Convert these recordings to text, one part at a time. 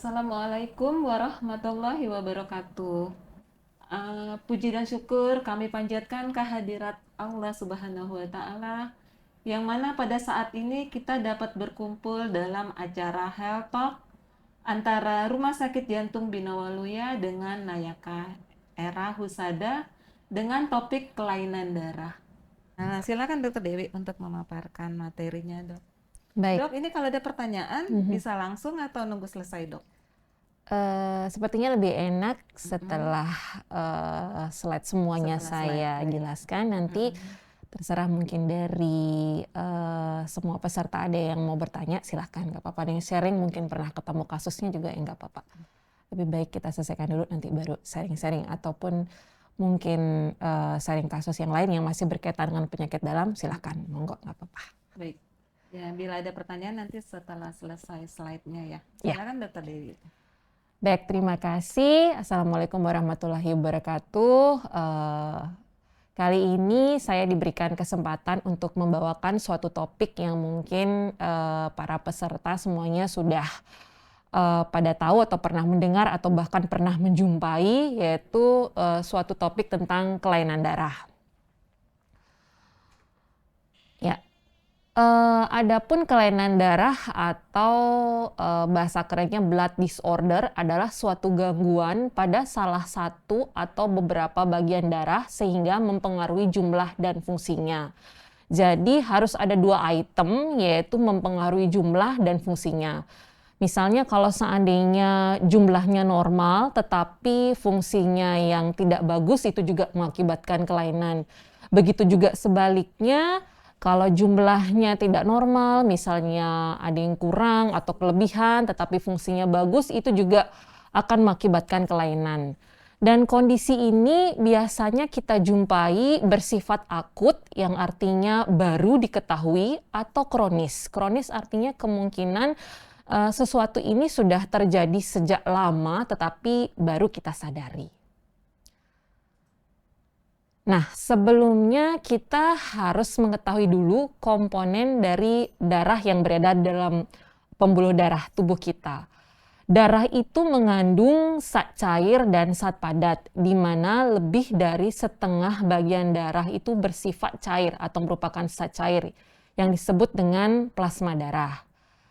Assalamualaikum warahmatullahi wabarakatuh. Puji dan syukur kami panjatkan kehadirat Allah Subhanahu wa Ta'ala, yang mana pada saat ini kita dapat berkumpul dalam acara Health Talk antara Rumah Sakit Jantung Bina Waluya dengan Nayaka Era Husada dengan topik kelainan darah. Nah, silakan Dokter Dewi untuk memaparkan materinya, Dok. Baik, Dok, ini kalau ada pertanyaan bisa langsung atau nunggu selesai, Dok? sepertinya lebih enak setelah slide semuanya Setelah saya slide, baik. jelaskan. Nanti terserah mungkin dari semua peserta ada yang mau bertanya, silahkan, nggak apa-apa. Ada yang sharing mungkin pernah ketemu kasusnya juga, ya nggak apa-apa. Lebih baik kita selesaikan dulu, nanti baru sharing-sharing. Ataupun mungkin sharing kasus yang lain yang masih berkaitan dengan penyakit dalam, silahkan, monggo, nggak apa-apa. Baik. Ya, bila ada pertanyaan nanti setelah selesai slide-nya ya. Ya. Silakan Dokter Dewi. Baik, terima kasih. Assalamualaikum warahmatullahi wabarakatuh. Kali ini saya diberikan kesempatan untuk membawakan suatu topik yang mungkin para peserta semuanya sudah pada tahu atau pernah mendengar atau bahkan pernah menjumpai, yaitu suatu topik tentang kelainan darah. Ya. Adapun kelainan darah atau bahasa kerennya blood disorder adalah suatu gangguan pada salah satu atau beberapa bagian darah sehingga mempengaruhi jumlah dan fungsinya. Jadi harus ada dua item, yaitu mempengaruhi jumlah dan fungsinya. Misalnya kalau seandainya jumlahnya normal tetapi fungsinya yang tidak bagus, itu juga mengakibatkan kelainan. Begitu juga sebaliknya, kalau jumlahnya tidak normal, misalnya ada yang kurang atau kelebihan tetapi fungsinya bagus, itu juga akan mengakibatkan kelainan. Dan kondisi ini biasanya kita jumpai bersifat akut, yang artinya baru diketahui, atau kronis. Kronis artinya kemungkinan sesuatu ini sudah terjadi sejak lama tetapi baru kita sadari. Nah, sebelumnya kita harus mengetahui dulu komponen dari darah yang beredar dalam pembuluh darah tubuh kita. Darah itu mengandung zat cair dan zat padat, di mana lebih dari setengah bagian darah itu bersifat cair atau merupakan zat cair yang disebut dengan plasma darah.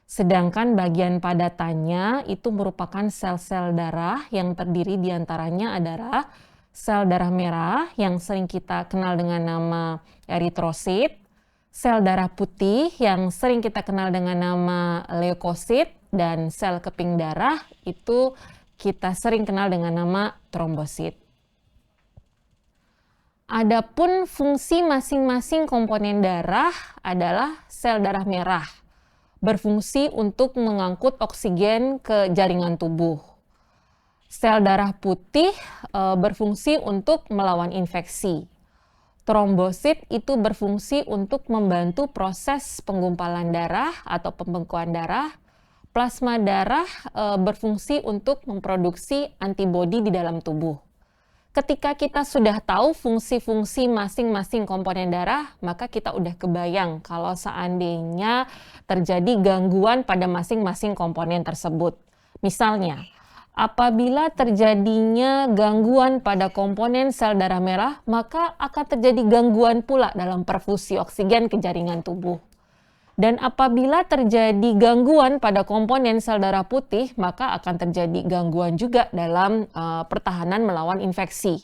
Sedangkan bagian padatannya itu merupakan sel-sel darah yang terdiri diantaranya adalah sel darah merah yang sering kita kenal dengan nama eritrosit, sel darah putih yang sering kita kenal dengan nama leukosit, dan sel keping darah itu kita sering kenal dengan nama trombosit. Adapun fungsi masing-masing komponen darah adalah sel darah merah berfungsi untuk mengangkut oksigen ke jaringan tubuh. Sel darah putih berfungsi untuk melawan infeksi. Trombosit itu berfungsi untuk membantu proses penggumpalan darah atau pembekuan darah. Plasma darah berfungsi untuk memproduksi antibodi di dalam tubuh. Ketika kita sudah tahu fungsi-fungsi masing-masing komponen darah, maka kita udah kebayang kalau seandainya terjadi gangguan pada masing-masing komponen tersebut. Misalnya, apabila terjadinya gangguan pada komponen sel darah merah, maka akan terjadi gangguan pula dalam perfusi oksigen ke jaringan tubuh. Dan apabila terjadi gangguan pada komponen sel darah putih, maka akan terjadi gangguan juga dalam pertahanan melawan infeksi.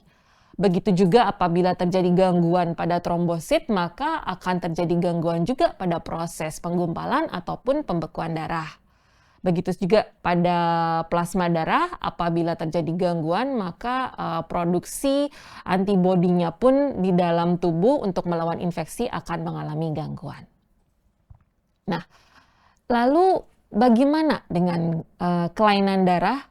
Begitu juga apabila terjadi gangguan pada trombosit, maka akan terjadi gangguan juga pada proses penggumpalan ataupun pembekuan darah. Begitu juga pada plasma darah, apabila terjadi gangguan maka produksi antibodinya pun di dalam tubuh untuk melawan infeksi akan mengalami gangguan. Nah, lalu bagaimana dengan kelainan darah?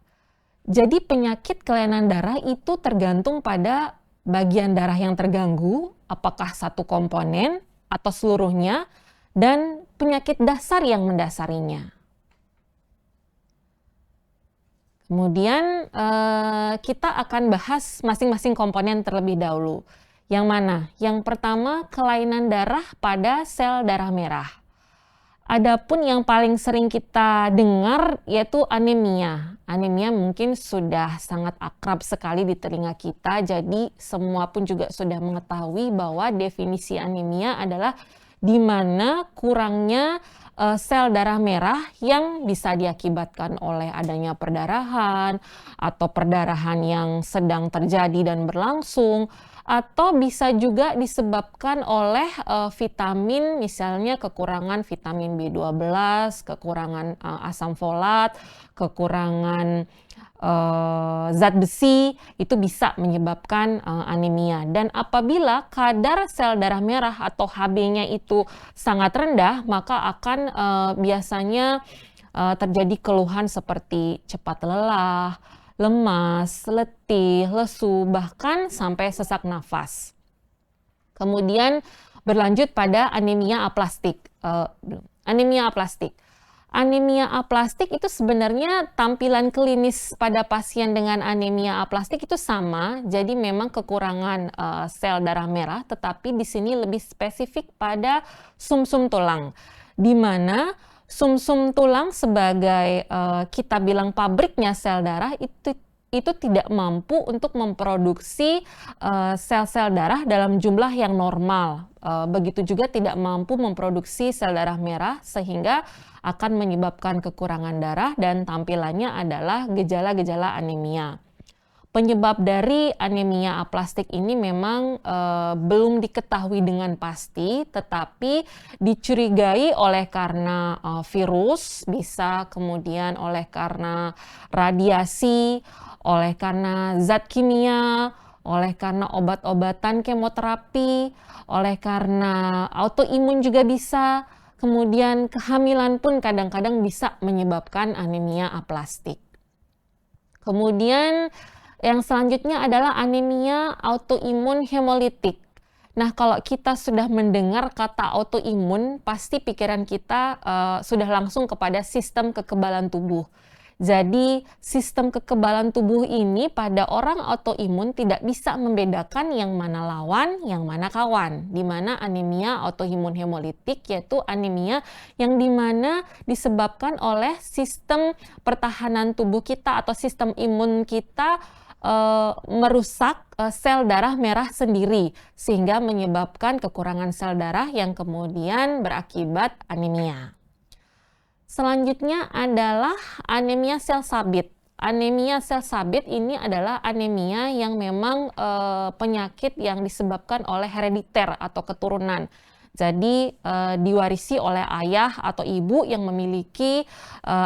Jadi penyakit kelainan darah itu tergantung pada bagian darah yang terganggu, apakah satu komponen atau seluruhnya, dan penyakit dasar yang mendasarinya. Kemudian kita akan bahas masing-masing komponen terlebih dahulu. Yang mana? Yang pertama, kelainan darah pada sel darah merah. Adapun yang paling sering kita dengar yaitu anemia. Anemia mungkin sudah sangat akrab sekali di telinga kita, jadi semua pun juga sudah mengetahui bahwa definisi anemia adalah di mana kurangnya sel darah merah yang bisa diakibatkan oleh adanya perdarahan atau perdarahan yang sedang terjadi dan berlangsung, atau bisa juga disebabkan oleh vitamin, misalnya kekurangan vitamin B12, kekurangan asam folat, kekurangan zat besi, itu bisa menyebabkan anemia. Dan apabila kadar sel darah merah atau Hb-nya itu sangat rendah, maka akan biasanya terjadi keluhan seperti cepat lelah, lemas, letih, lesu, bahkan sampai sesak nafas. Kemudian berlanjut pada anemia aplastik. Anemia aplastik. Anemia aplastik itu sebenarnya tampilan klinis pada pasien dengan anemia aplastik itu sama, jadi memang kekurangan sel darah merah, tetapi di sini lebih spesifik pada sumsum tulang, di mana sumsum tulang sebagai kita bilang pabriknya sel darah itu tidak mampu untuk memproduksi sel-sel darah dalam jumlah yang normal. Begitu juga tidak mampu memproduksi sel darah merah sehingga akan menyebabkan kekurangan darah dan tampilannya adalah gejala-gejala anemia. Penyebab dari anemia aplastik ini memang belum diketahui dengan pasti, tetapi dicurigai oleh karena virus, bisa kemudian oleh karena radiasi, oleh karena zat kimia, oleh karena obat-obatan kemoterapi, oleh karena autoimun juga bisa, kemudian kehamilan pun kadang-kadang bisa menyebabkan anemia aplastik. Kemudian yang selanjutnya adalah anemia autoimun hemolitik. Nah, kalau kita sudah mendengar kata autoimun, pasti pikiran kita sudah langsung kepada sistem kekebalan tubuh. Jadi, sistem kekebalan tubuh ini pada orang autoimun tidak bisa membedakan yang mana lawan, yang mana kawan. Di mana anemia autoimun hemolitik yaitu anemia yang dimana disebabkan oleh sistem pertahanan tubuh kita atau sistem imun kita merusak sel darah merah sendiri sehingga menyebabkan kekurangan sel darah yang kemudian berakibat anemia. Selanjutnya adalah anemia sel sabit. Anemia sel sabit ini adalah anemia yang memang penyakit yang disebabkan oleh herediter atau keturunan. Jadi diwarisi oleh ayah atau ibu yang memiliki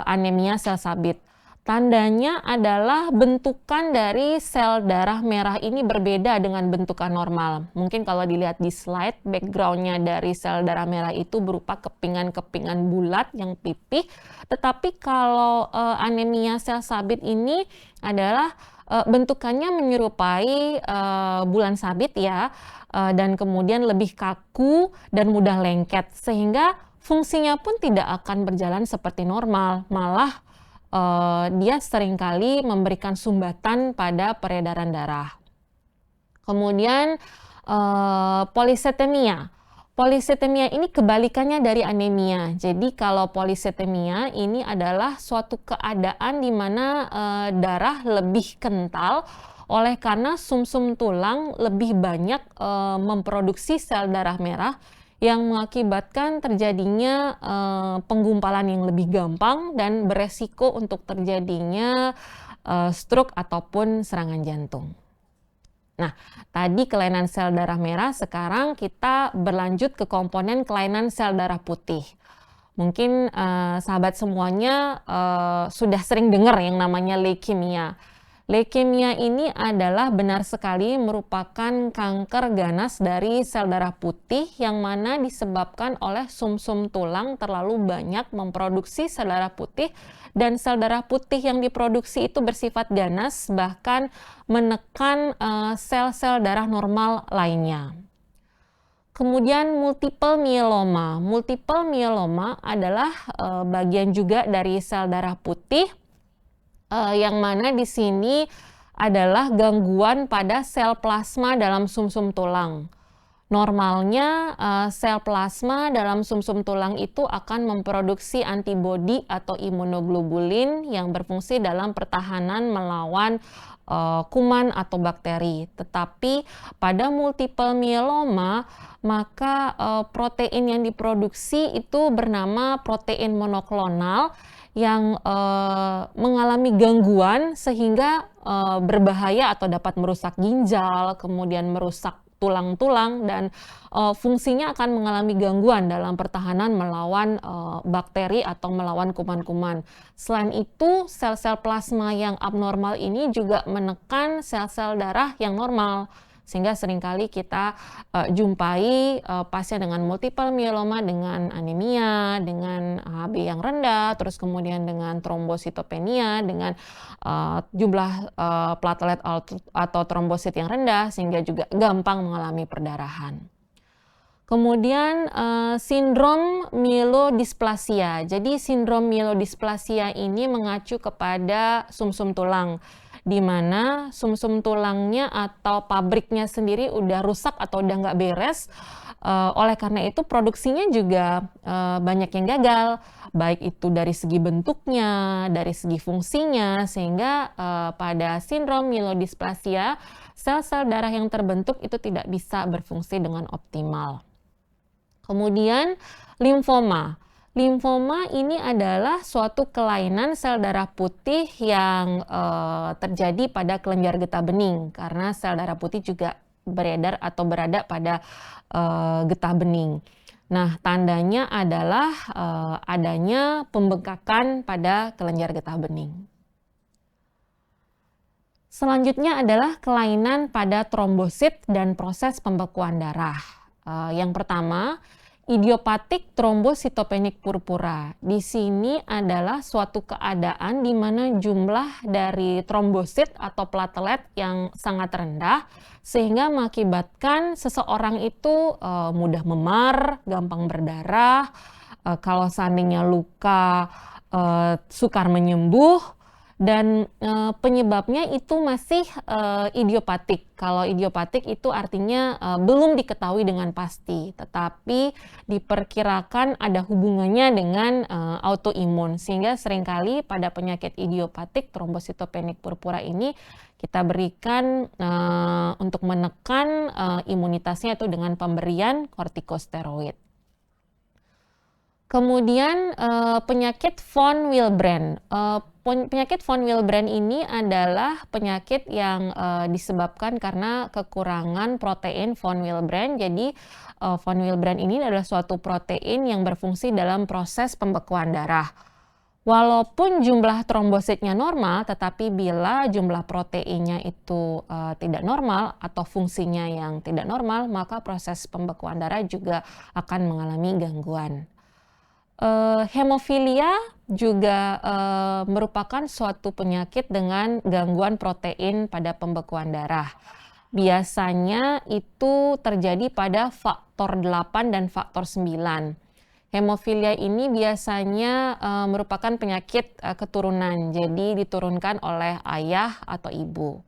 anemia sel sabit. Tandanya adalah bentukan dari sel darah merah ini berbeda dengan bentukan normal. Mungkin kalau dilihat di slide, backgroundnya dari sel darah merah itu berupa kepingan-kepingan bulat yang pipih. Tetapi kalau anemia sel sabit ini adalah bentukannya menyerupai bulan sabit ya, dan kemudian lebih kaku dan mudah lengket. Sehingga fungsinya pun tidak akan berjalan seperti normal, malah dia seringkali memberikan sumbatan pada peredaran darah. Kemudian polisetemia. Polisetemia ini kebalikannya dari anemia. Jadi kalau polisetemia ini adalah suatu keadaan di mana darah lebih kental oleh karena sumsum tulang lebih banyak memproduksi sel darah merah yang mengakibatkan terjadinya penggumpalan yang lebih gampang dan beresiko untuk terjadinya stroke ataupun serangan jantung. Nah, tadi kelainan sel darah merah, sekarang kita berlanjut ke komponen kelainan sel darah putih. Mungkin sahabat semuanya sudah sering dengar yang namanya leukemia. Leukemia ini adalah benar sekali merupakan kanker ganas dari sel darah putih yang mana disebabkan oleh sumsum tulang terlalu banyak memproduksi sel darah putih dan sel darah putih yang diproduksi itu bersifat ganas bahkan menekan sel-sel darah normal lainnya. Kemudian multiple myeloma. Multiple myeloma adalah bagian juga dari sel darah putih yang mana di sini adalah gangguan pada sel plasma dalam sumsum tulang. Normalnya sel plasma dalam sumsum tulang itu akan memproduksi antibodi atau imunoglobulin yang berfungsi dalam pertahanan melawan kuman atau bakteri. Tetapi pada multiple myeloma maka protein yang diproduksi itu bernama protein monoklonal yang mengalami gangguan sehingga berbahaya atau dapat merusak ginjal, kemudian merusak tulang-tulang, dan fungsinya akan mengalami gangguan dalam pertahanan melawan bakteri atau melawan kuman-kuman. Selain itu, sel-sel plasma yang abnormal ini juga menekan sel-sel darah yang normal, sehingga seringkali kita jumpai pasien dengan multiple myeloma dengan anemia, dengan HB yang rendah, terus kemudian dengan trombositopenia, dengan jumlah platelet atau trombosit yang rendah, sehingga juga gampang mengalami perdarahan. Kemudian sindrom myelodisplasia. Jadi sindrom myelodisplasia ini mengacu kepada sumsum tulang, di mana sumsum tulangnya atau pabriknya sendiri udah rusak atau udah nggak beres. Oleh karena itu produksinya juga banyak yang gagal, baik itu dari segi bentuknya, dari segi fungsinya, sehingga pada sindrom myelodisplasia sel-sel darah yang terbentuk itu tidak bisa berfungsi dengan optimal. Kemudian limfoma. Limfoma ini adalah suatu kelainan sel darah putih yang terjadi pada kelenjar getah bening, karena sel darah putih juga beredar atau berada pada getah bening. Nah, tandanya adalah adanya pembengkakan pada kelenjar getah bening. Selanjutnya adalah kelainan pada trombosit dan proses pembekuan darah. Yang pertama, idiopatik trombositopenik purpura. Di sini adalah suatu keadaan di mana jumlah dari trombosit atau platelet yang sangat rendah, sehingga mengakibatkan seseorang itu mudah memar, gampang berdarah, kalau seandainya luka sukar menyembuh, dan penyebabnya itu masih idiopatik. Kalau idiopatik itu artinya belum diketahui dengan pasti, tetapi diperkirakan ada hubungannya dengan autoimun, sehingga seringkali pada penyakit idiopatik trombositopenik purpura ini kita berikan untuk menekan imunitasnya itu dengan pemberian kortikosteroid. Kemudian penyakit von Willebrand. Penyakit von Willebrand ini adalah penyakit yang disebabkan karena kekurangan protein von Willebrand. Jadi von Willebrand ini adalah suatu protein yang berfungsi dalam proses pembekuan darah. Walaupun jumlah trombositnya normal, tetapi bila jumlah proteinnya itu tidak normal atau fungsinya yang tidak normal, maka proses pembekuan darah juga akan mengalami gangguan. Hemofilia juga merupakan suatu penyakit dengan gangguan protein pada pembekuan darah. Biasanya itu terjadi pada faktor 8 dan faktor 9. Hemofilia ini biasanya merupakan penyakit keturunan, jadi diturunkan oleh ayah atau ibu.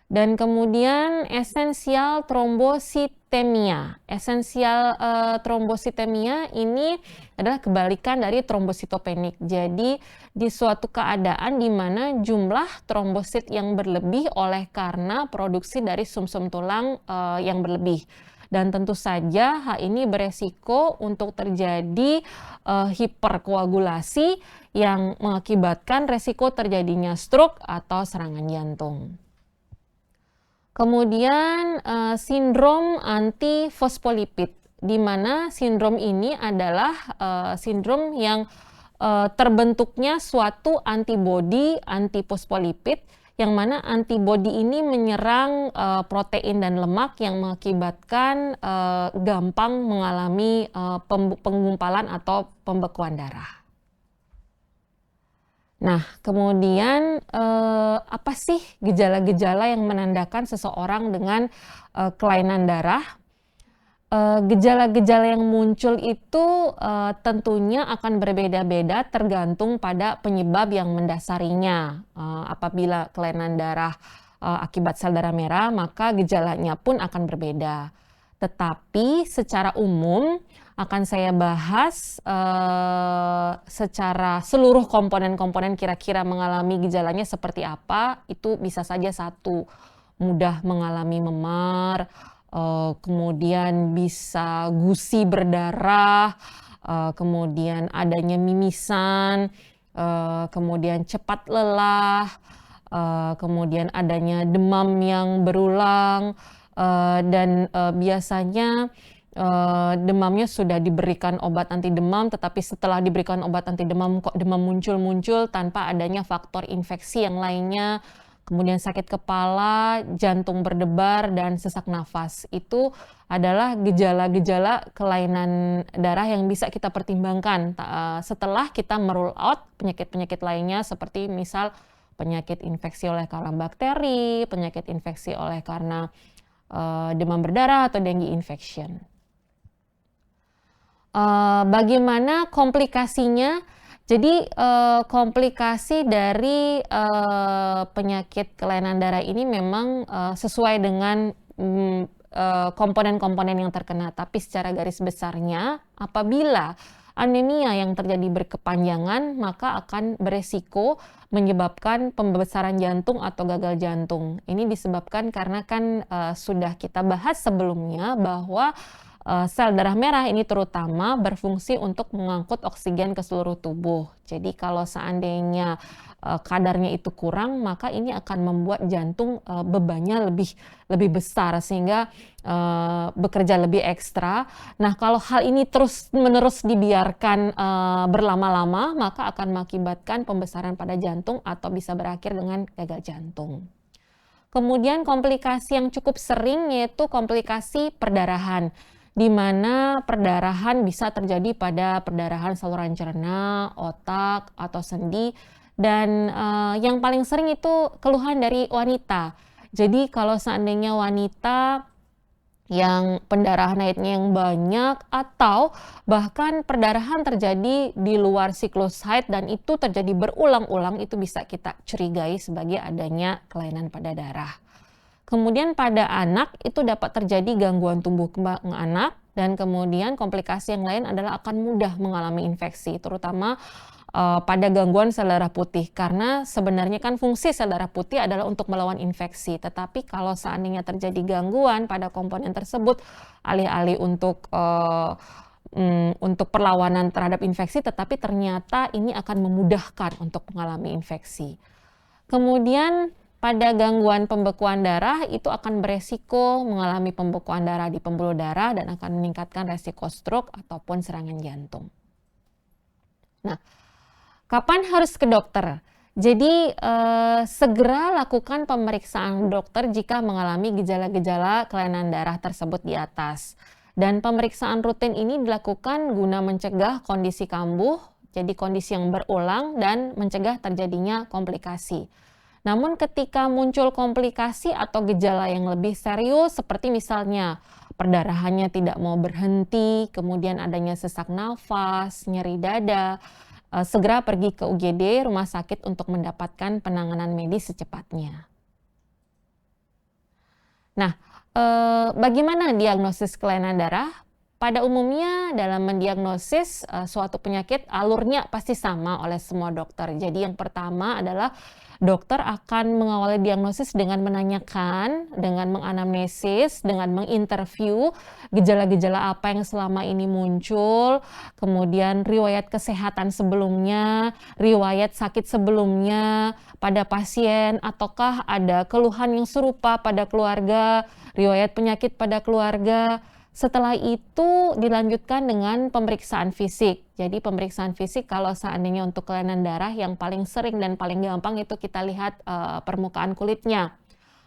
Dan kemudian esensial trombositemia. Esensial trombositemia ini adalah kebalikan dari trombositopenik. Jadi di suatu keadaan di mana jumlah trombosit yang berlebih oleh karena produksi dari sumsum tulang yang berlebih. Dan tentu saja hal ini beresiko untuk terjadi hiperkoagulasi yang mengakibatkan resiko terjadinya stroke atau serangan jantung. Kemudian sindrom antifosfolipid, di mana sindrom ini adalah sindrom yang terbentuknya suatu antibodi antifosfolipid, yang mana antibodi ini menyerang protein dan lemak yang mengakibatkan gampang mengalami penggumpalan atau pembekuan darah. Nah, kemudian apa sih gejala-gejala yang menandakan seseorang dengan kelainan darah? Gejala-gejala yang muncul itu tentunya akan berbeda-beda tergantung pada penyebab yang mendasarinya. Apabila kelainan darah akibat sel darah merah, maka gejalanya pun akan berbeda. Tetapi secara umum akan saya bahas secara seluruh komponen-komponen kira-kira mengalami gejalanya seperti apa. Itu bisa saja satu, mudah mengalami memar, kemudian bisa gusi berdarah, kemudian adanya mimisan, kemudian cepat lelah, kemudian adanya demam yang berulang, dan biasanya demamnya sudah diberikan obat anti demam, tetapi setelah diberikan obat anti demam kok demam muncul-muncul tanpa adanya faktor infeksi yang lainnya. Kemudian sakit kepala, jantung berdebar, dan sesak nafas. Itu adalah gejala-gejala kelainan darah yang bisa kita pertimbangkan setelah kita merule out penyakit-penyakit lainnya seperti misal penyakit infeksi oleh karena bakteri, penyakit infeksi oleh karena demam berdarah atau dengue infection. Bagaimana komplikasinya? Jadi komplikasi dari penyakit kelainan darah ini memang sesuai dengan komponen-komponen yang terkena, tapi secara garis besarnya apabila anemia yang terjadi berkepanjangan maka akan beresiko menyebabkan pembesaran jantung atau gagal jantung. Ini disebabkan karena kan sudah kita bahas sebelumnya bahwa sel darah merah ini terutama berfungsi untuk mengangkut oksigen ke seluruh tubuh. Jadi kalau seandainya kadarnya itu kurang, maka ini akan membuat jantung bebannya lebih besar sehingga bekerja lebih ekstra. Nah, kalau hal ini terus-menerus dibiarkan berlama-lama, maka akan mengakibatkan pembesaran pada jantung atau bisa berakhir dengan gagal jantung. Kemudian komplikasi yang cukup sering yaitu komplikasi perdarahan, di mana perdarahan bisa terjadi pada perdarahan saluran cerna, otak, atau sendi, dan yang paling sering itu keluhan dari wanita. Jadi kalau seandainya wanita yang pendarahan haidnya yang banyak atau bahkan perdarahan terjadi di luar siklus haid dan itu terjadi berulang-ulang, itu bisa kita curigai sebagai adanya kelainan pada darah. Kemudian pada anak itu dapat terjadi gangguan tumbuh kembang anak, dan kemudian komplikasi yang lain adalah akan mudah mengalami infeksi, terutama pada gangguan sel darah putih, karena sebenarnya kan fungsi sel darah putih adalah untuk melawan infeksi, tetapi kalau seandainya terjadi gangguan pada komponen tersebut, alih-alih untuk perlawanan terhadap infeksi, tetapi ternyata ini akan memudahkan untuk mengalami infeksi. Kemudian pada gangguan pembekuan darah itu akan beresiko mengalami pembekuan darah di pembuluh darah dan akan meningkatkan resiko stroke ataupun serangan jantung. Nah, kapan harus ke dokter? Jadi segera lakukan pemeriksaan dokter jika mengalami gejala-gejala kelainan darah tersebut di atas. Dan pemeriksaan rutin ini dilakukan guna mencegah kondisi kambuh, jadi kondisi yang berulang dan mencegah terjadinya komplikasi. Namun ketika muncul komplikasi atau gejala yang lebih serius seperti misalnya perdarahannya tidak mau berhenti, kemudian adanya sesak nafas, nyeri dada, segera pergi ke UGD, rumah sakit, untuk mendapatkan penanganan medis secepatnya. Nah, bagaimana diagnosis kelainan darah? Pada umumnya dalam mendiagnosis suatu penyakit alurnya pasti sama oleh semua dokter. Jadi yang pertama adalah dokter akan mengawali diagnosis dengan menanyakan, dengan menganamnesis, dengan menginterview gejala-gejala apa yang selama ini muncul, kemudian riwayat kesehatan sebelumnya, riwayat sakit sebelumnya pada pasien, ataukah ada keluhan yang serupa pada keluarga, riwayat penyakit pada keluarga. Setelah itu dilanjutkan dengan pemeriksaan fisik. Jadi pemeriksaan fisik kalau seandainya untuk kelainan darah yang paling sering dan paling gampang itu kita lihat permukaan kulitnya.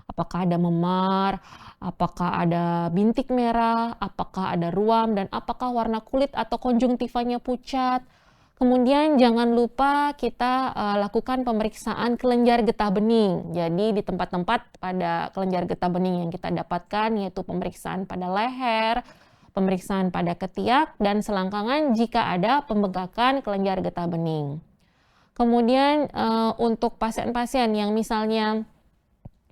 Apakah ada memar, apakah ada bintik merah, apakah ada ruam, dan apakah warna kulit atau konjungtivanya pucat. Kemudian jangan lupa kita lakukan pemeriksaan kelenjar getah bening. Jadi di tempat-tempat pada kelenjar getah bening yang kita dapatkan yaitu pemeriksaan pada leher, pemeriksaan pada ketiak, dan selangkangan jika ada pembengkakan kelenjar getah bening. Kemudian untuk pasien-pasien yang misalnya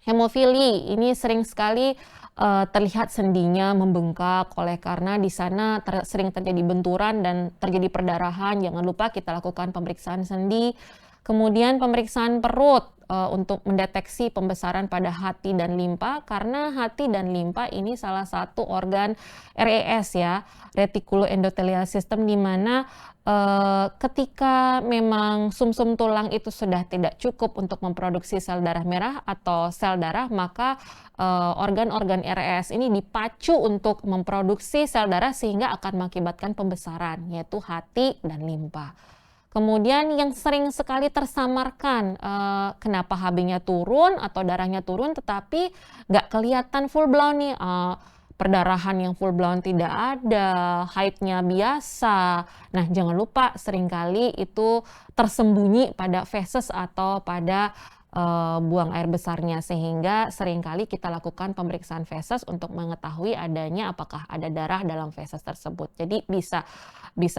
hemofili, ini sering sekali terlihat sendinya membengkak oleh karena di sana sering terjadi benturan dan terjadi perdarahan. Jangan lupa kita lakukan pemeriksaan sendi. Kemudian pemeriksaan perut untuk mendeteksi pembesaran pada hati dan limpa, karena hati dan limpa ini salah satu organ RES ya, reticuloendothelial system, di mana ketika memang sumsum tulang itu sudah tidak cukup untuk memproduksi sel darah merah atau sel darah, maka organ-organ RES ini dipacu untuk memproduksi sel darah sehingga akan mengakibatkan pembesaran, yaitu hati dan limpa. Kemudian yang sering sekali tersamarkan, kenapa HB-nya turun atau darahnya turun tetapi nggak kelihatan full blown nih, perdarahan yang full blown tidak ada, haidnya biasa. Nah, jangan lupa seringkali itu tersembunyi pada feses atau pada buang air besarnya, sehingga seringkali kita lakukan pemeriksaan feses untuk mengetahui adanya apakah ada darah dalam feses tersebut. Jadi bisa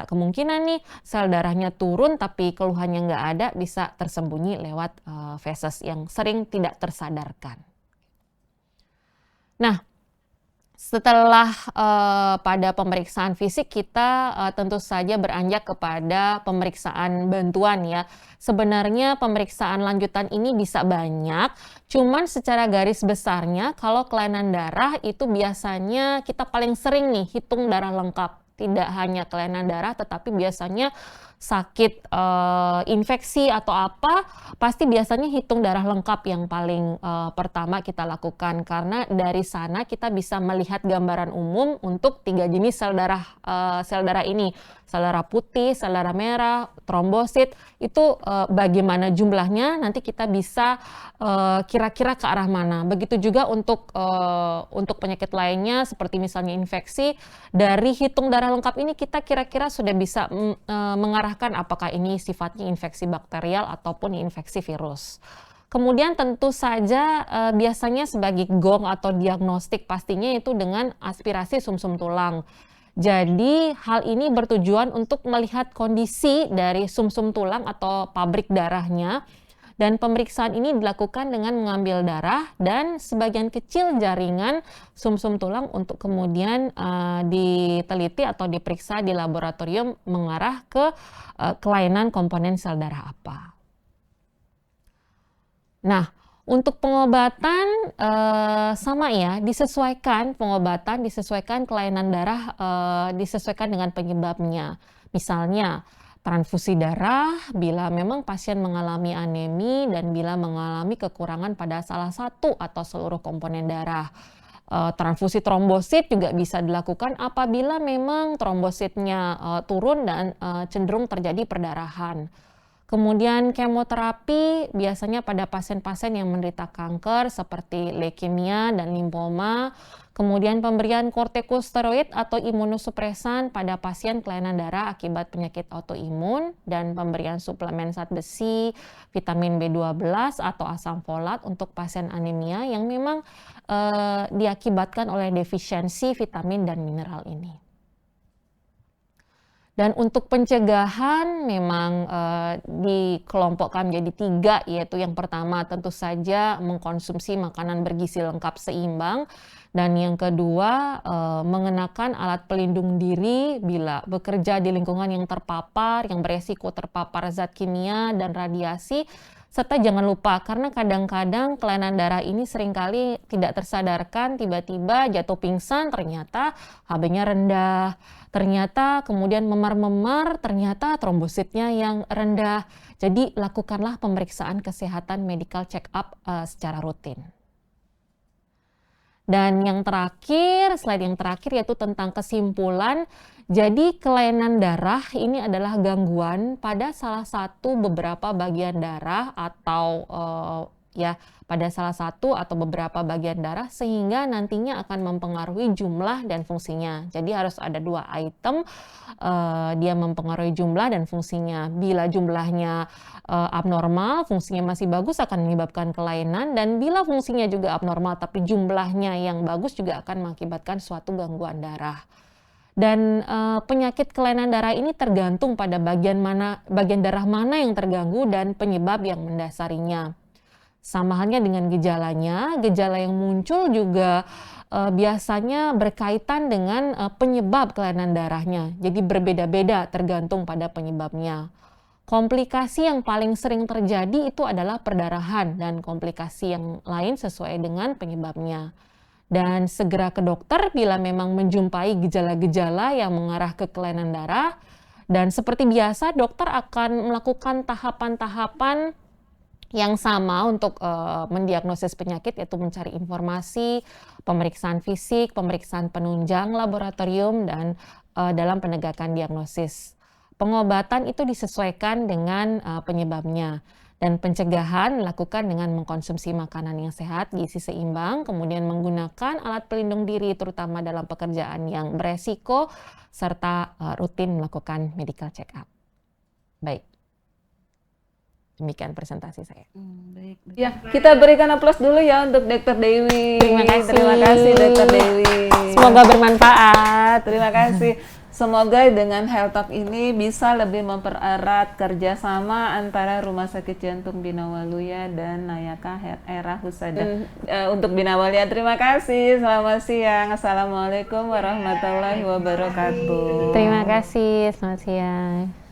kemungkinan nih sel darahnya turun tapi keluhannya nggak ada, bisa tersembunyi lewat feses yang sering tidak tersadarkan. Nah, setelah pada pemeriksaan fisik kita tentu saja beranjak kepada pemeriksaan bantuan ya. Sebenarnya pemeriksaan lanjutan ini bisa banyak, cuman secara garis besarnya kalau kelainan darah itu biasanya kita paling sering nih hitung darah lengkap. Tidak hanya kelainan darah tetapi biasanya sakit infeksi atau apa, pasti biasanya hitung darah lengkap yang paling pertama kita lakukan, karena dari sana kita bisa melihat gambaran umum untuk 3 jenis sel darah ini, sel darah putih, sel darah merah, trombosit. Itu bagaimana jumlahnya nanti kita bisa kira-kira ke arah mana. Begitu juga untuk penyakit lainnya seperti misalnya infeksi, dari hitung darah lengkap ini kita kira-kira sudah bisa mengarahkan apakah ini sifatnya infeksi bakterial ataupun infeksi virus. Kemudian tentu saja biasanya sebagai gong atau diagnostik pastinya itu dengan aspirasi sumsum tulang. Jadi hal ini bertujuan untuk melihat kondisi dari sumsum tulang atau pabrik darahnya, dan pemeriksaan ini dilakukan dengan mengambil darah dan sebagian kecil jaringan sumsum tulang untuk kemudian diteliti atau diperiksa di laboratorium mengarah ke kelainan komponen sel darah apa. Nah, untuk pengobatan sama ya, disesuaikan pengobatan, disesuaikan kelainan darah, disesuaikan dengan penyebabnya. Misalnya, transfusi darah bila memang pasien mengalami anemi dan bila mengalami kekurangan pada salah satu atau seluruh komponen darah. Transfusi trombosit juga bisa dilakukan apabila memang trombositnya turun dan cenderung terjadi perdarahan. Kemudian kemoterapi biasanya pada pasien-pasien yang menderita kanker seperti leukemia dan limfoma. Kemudian pemberian kortikosteroid atau imunosupresan pada pasien kelainan darah akibat penyakit autoimun, dan pemberian suplemen zat besi, vitamin B12 atau asam folat untuk pasien anemia yang memang diakibatkan oleh defisiensi vitamin dan mineral ini. Dan untuk pencegahan memang dikelompokkan menjadi 3, yaitu yang pertama tentu saja mengkonsumsi makanan bergizi lengkap seimbang, dan yang kedua mengenakan alat pelindung diri bila bekerja di lingkungan yang terpapar, yang beresiko terpapar zat kimia dan radiasi. Serta jangan lupa, karena kadang-kadang kelainan darah ini seringkali tidak tersadarkan, tiba-tiba jatuh pingsan, ternyata HB-nya rendah, ternyata kemudian memar-memar, ternyata trombositnya yang rendah. Jadi lakukanlah pemeriksaan kesehatan medical check up secara rutin. Dan yang terakhir, slide yang terakhir yaitu tentang kesimpulan. Jadi kelainan darah ini adalah gangguan pada salah satu beberapa bagian darah atau pada salah satu atau beberapa bagian darah, sehingga nantinya akan mempengaruhi jumlah dan fungsinya. Jadi harus ada 2 item, dia mempengaruhi jumlah dan fungsinya. Bila jumlahnya abnormal, fungsinya masih bagus, akan menyebabkan kelainan, dan bila fungsinya juga abnormal tapi jumlahnya yang bagus juga akan mengakibatkan suatu gangguan darah. Dan penyakit kelainan darah ini tergantung pada bagian darah mana yang terganggu dan penyebab yang mendasarinya. Sama halnya dengan gejalanya, gejala yang muncul juga biasanya berkaitan dengan penyebab kelainan darahnya. Jadi berbeda-beda tergantung pada penyebabnya. Komplikasi yang paling sering terjadi itu adalah perdarahan dan komplikasi yang lain sesuai dengan penyebabnya. Dan segera ke dokter bila memang menjumpai gejala-gejala yang mengarah ke kelainan darah. Dan seperti biasa, dokter akan melakukan tahapan-tahapan yang sama untuk mendiagnosis penyakit, yaitu mencari informasi, pemeriksaan fisik, pemeriksaan penunjang laboratorium, dan dalam penegakan diagnosis. Pengobatan itu disesuaikan dengan penyebabnya. Dan pencegahan dilakukan dengan mengkonsumsi makanan yang sehat, gizi seimbang, kemudian menggunakan alat pelindung diri terutama dalam pekerjaan yang beresiko, serta rutin melakukan medical check up. Baik, demikian presentasi saya. Baik. Ya, kita berikan aplaus dulu ya untuk Dr. Dewi. Terima kasih. Terima kasih Dr. Dewi. Semoga bermanfaat. Terima kasih. Semoga dengan Health Talk ini bisa lebih mempererat kerjasama antara Rumah Sakit Jantung Bina Waluya dan Nayaka Era Husada. Untuk Bina Waluya, terima kasih. Selamat siang. Assalamualaikum warahmatullahi wabarakatuh. Terima kasih. Selamat siang.